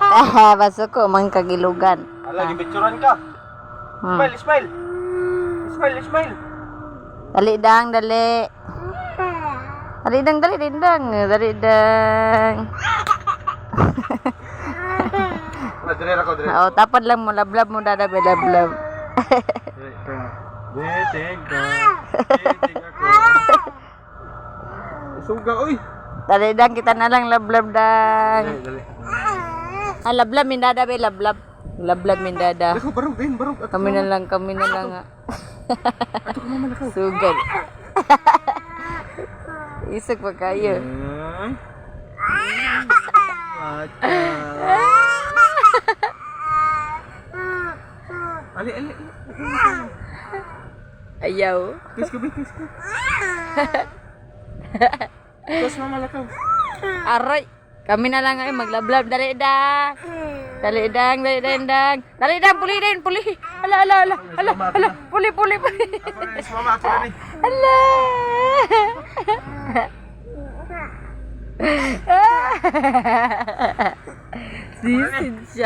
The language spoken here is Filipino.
Basuko man kagilugan. Ala, gibitsuran ka. Smile, smile. Smile, smile. Dali dang, dali. Dali dang, dali dang. Dali dang. Madre ako, dre. Oh, tapad lang mo, lablab mo, dadabi, lablab. Deting ka. Deting ako. Suga, oy. Dali dang, kita na lang, lablab dang. Dali. Ah, lablab, mindada, be, lablab. Lablab, mindada. Ako, barog din, barog. Kami na lang, nga. Ato ka naman ako. Sugal. Isag pa kayo. Ali, ali. Ayaw. Kiss ko, kiss ko. Kiss mama lakaw. Aray. Kami na lang ay maglablab. Dali dang. Dali dang, dali dang, dang. Dali dang, puli din, puli. Ala, ala, ala. Ala, ala. Puli, puli, puli. Ako na, si mama, ako na ni. Ala. Sisid siya.